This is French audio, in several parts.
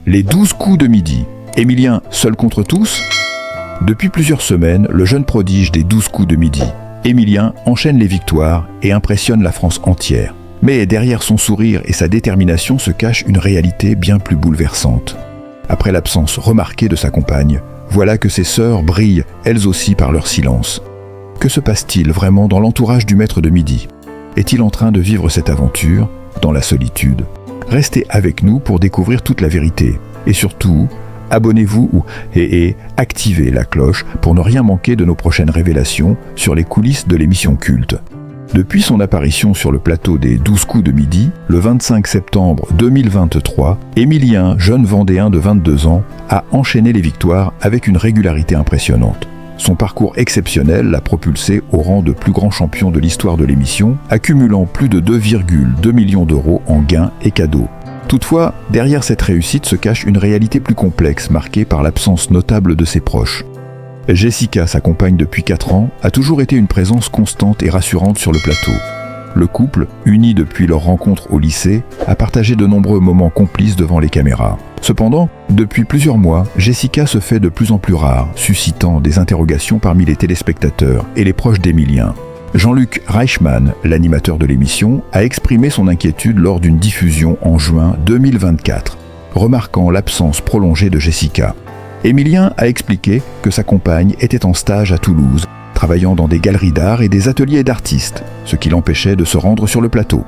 Les 12 coups de midi. Émilien seul contre tous? Depuis plusieurs semaines, le jeune prodige des 12 coups de midi, Émilien, enchaîne les victoires et impressionne la France entière. Mais derrière son sourire et sa détermination se cache une réalité bien plus bouleversante. Après l'absence remarquée de sa compagne, voilà que ses sœurs brillent elles aussi par leur silence. Que se passe-t-il vraiment dans l'entourage du maître de midi? Est-il en train de vivre cette aventure, dans la solitude? Restez avec nous pour découvrir toute la vérité. Et surtout, abonnez-vous et activez la cloche pour ne rien manquer de nos prochaines révélations sur les coulisses de l'émission culte. Depuis son apparition sur le plateau des 12 coups de midi, le 25 septembre 2023, Émilien, jeune Vendéen de 22 ans, a enchaîné les victoires avec une régularité impressionnante. Son parcours exceptionnel l'a propulsé au rang de plus grand champion de l'histoire de l'émission, accumulant plus de 2,2 millions d'euros en gains et cadeaux. Toutefois, derrière cette réussite se cache une réalité plus complexe marquée par l'absence notable de ses proches. Jessica, sa compagne depuis 4 ans, a toujours été une présence constante et rassurante sur le plateau. Le couple, uni depuis leur rencontre au lycée, a partagé de nombreux moments complices devant les caméras. Cependant, depuis plusieurs mois, Jessica se fait de plus en plus rare, suscitant des interrogations parmi les téléspectateurs et les proches d'Émilien. Jean-Luc Reichmann, l'animateur de l'émission, a exprimé son inquiétude lors d'une diffusion en juin 2024, remarquant l'absence prolongée de Jessica. Émilien a expliqué que sa compagne était en stage à Toulouse, travaillant dans des galeries d'art et des ateliers d'artistes, ce qui l'empêchait de se rendre sur le plateau.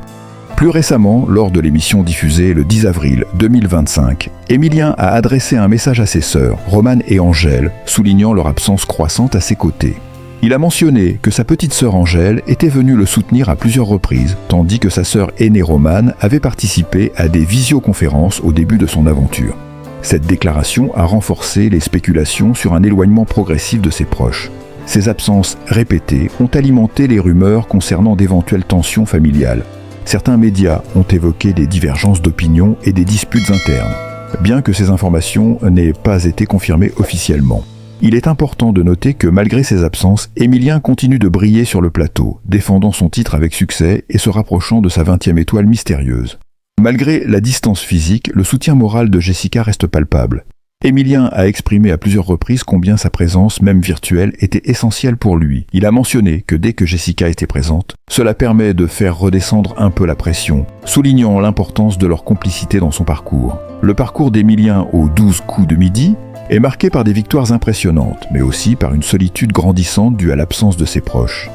Plus récemment, lors de l'émission diffusée le 10 avril 2025, Émilien a adressé un message à ses sœurs, Romane et Angèle, soulignant leur absence croissante à ses côtés. Il a mentionné que sa petite sœur Angèle était venue le soutenir à plusieurs reprises, tandis que sa sœur aînée Romane avait participé à des visioconférences au début de son aventure. Cette déclaration a renforcé les spéculations sur un éloignement progressif de ses proches. Ces absences répétées ont alimenté les rumeurs concernant d'éventuelles tensions familiales. Certains médias ont évoqué des divergences d'opinion et des disputes internes, bien que ces informations n'aient pas été confirmées officiellement. Il est important de noter que malgré ses absences, Émilien continue de briller sur le plateau, défendant son titre avec succès et se rapprochant de sa 20e étoile mystérieuse. Malgré la distance physique, le soutien moral de Jessica reste palpable. Émilien a exprimé à plusieurs reprises combien sa présence, même virtuelle, était essentielle pour lui. Il a mentionné que dès que Jessica était présente, cela permet de faire redescendre un peu la pression, soulignant l'importance de leur complicité dans son parcours. Le parcours d'Émilien aux 12 coups de midi est marqué par des victoires impressionnantes, mais aussi par une solitude grandissante due à l'absence de ses proches.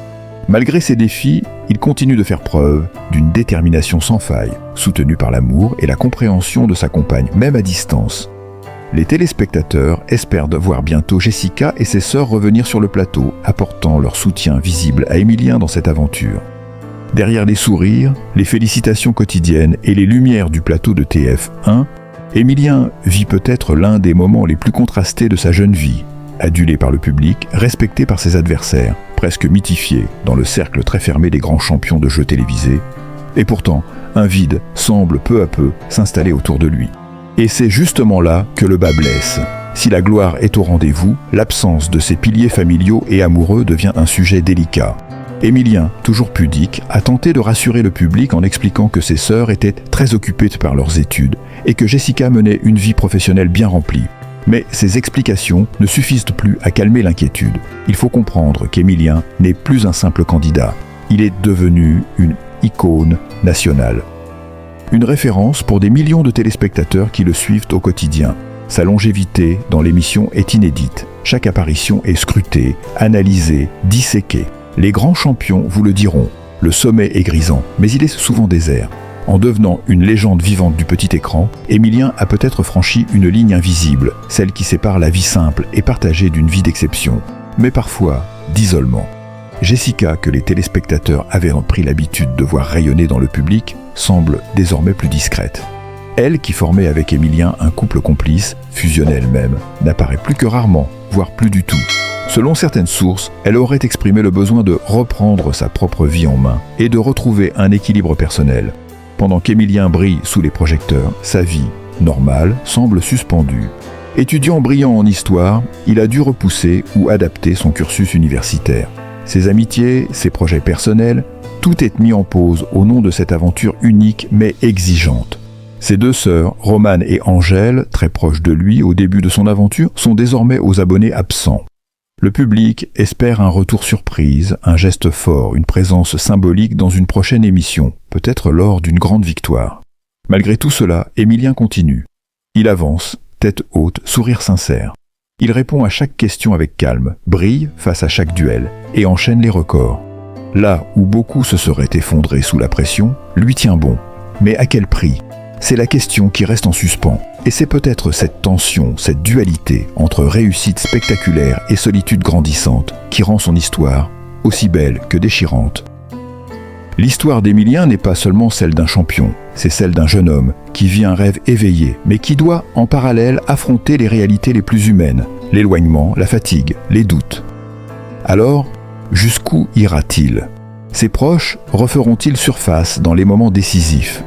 Malgré ces défis, il continue de faire preuve d'une détermination sans faille, soutenue par l'amour et la compréhension de sa compagne, même à distance. Les téléspectateurs espèrent de voir bientôt Jessica et ses sœurs revenir sur le plateau, apportant leur soutien visible à Émilien dans cette aventure. Derrière les sourires, les félicitations quotidiennes et les lumières du plateau de TF1, Émilien vit peut-être l'un des moments les plus contrastés de sa jeune vie. Adulé par le public, respecté par ses adversaires, presque mythifié dans le cercle très fermé des grands champions de jeux télévisés. Et pourtant, un vide semble peu à peu s'installer autour de lui. Et c'est justement là que le bât blesse. Si la gloire est au rendez-vous, l'absence de ses piliers familiaux et amoureux devient un sujet délicat. Émilien, toujours pudique, a tenté de rassurer le public en expliquant que ses sœurs étaient très occupées par leurs études et que Jessica menait une vie professionnelle bien remplie. Mais ces explications ne suffisent plus à calmer l'inquiétude. Il faut comprendre qu'Émilien n'est plus un simple candidat. Il est devenu une icône nationale. Une référence pour des millions de téléspectateurs qui le suivent au quotidien. Sa longévité dans l'émission est inédite. Chaque apparition est scrutée, analysée, disséquée. Les grands champions vous le diront. Le sommet est grisant, mais il est souvent désert. En devenant une légende vivante du petit écran, Émilien a peut-être franchi une ligne invisible, celle qui sépare la vie simple et partagée d'une vie d'exception, mais parfois d'isolement. Jessica, que les téléspectateurs avaient pris l'habitude de voir rayonner dans le public, semble désormais plus discrète. Elle, qui formait avec Émilien un couple complice, fusionnel même, n'apparaît plus que rarement, voire plus du tout. Selon certaines sources, elle aurait exprimé le besoin de reprendre sa propre vie en main et de retrouver un équilibre personnel. Pendant qu'Émilien brille sous les projecteurs, sa vie, normale, semble suspendue. Étudiant brillant en histoire, il a dû repousser ou adapter son cursus universitaire. Ses amitiés, ses projets personnels, tout est mis en pause au nom de cette aventure unique mais exigeante. Ses deux sœurs, Romane et Angèle, très proches de lui au début de son aventure, sont désormais aux abonnés absents. Le public espère un retour surprise, un geste fort, une présence symbolique dans une prochaine émission, peut-être lors d'une grande victoire. Malgré tout cela, Émilien continue. Il avance, tête haute, sourire sincère. Il répond à chaque question avec calme, brille face à chaque duel et enchaîne les records. Là où beaucoup se seraient effondrés sous la pression, lui tient bon. Mais à quel prix ? C'est la question qui reste en suspens. Et c'est peut-être cette tension, cette dualité entre réussite spectaculaire et solitude grandissante qui rend son histoire aussi belle que déchirante. L'histoire d'Émilien n'est pas seulement celle d'un champion, c'est celle d'un jeune homme qui vit un rêve éveillé, mais qui doit en parallèle affronter les réalités les plus humaines, l'éloignement, la fatigue, les doutes. Alors, jusqu'où ira-t-il ? Ses proches referont-ils surface dans les moments décisifs ?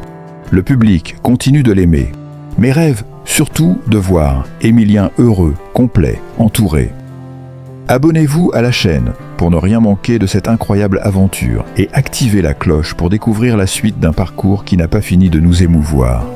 Le public continue de l'aimer, mais rêve surtout de voir Émilien heureux, complet, entouré. Abonnez-vous à la chaîne pour ne rien manquer de cette incroyable aventure et activez la cloche pour découvrir la suite d'un parcours qui n'a pas fini de nous émouvoir.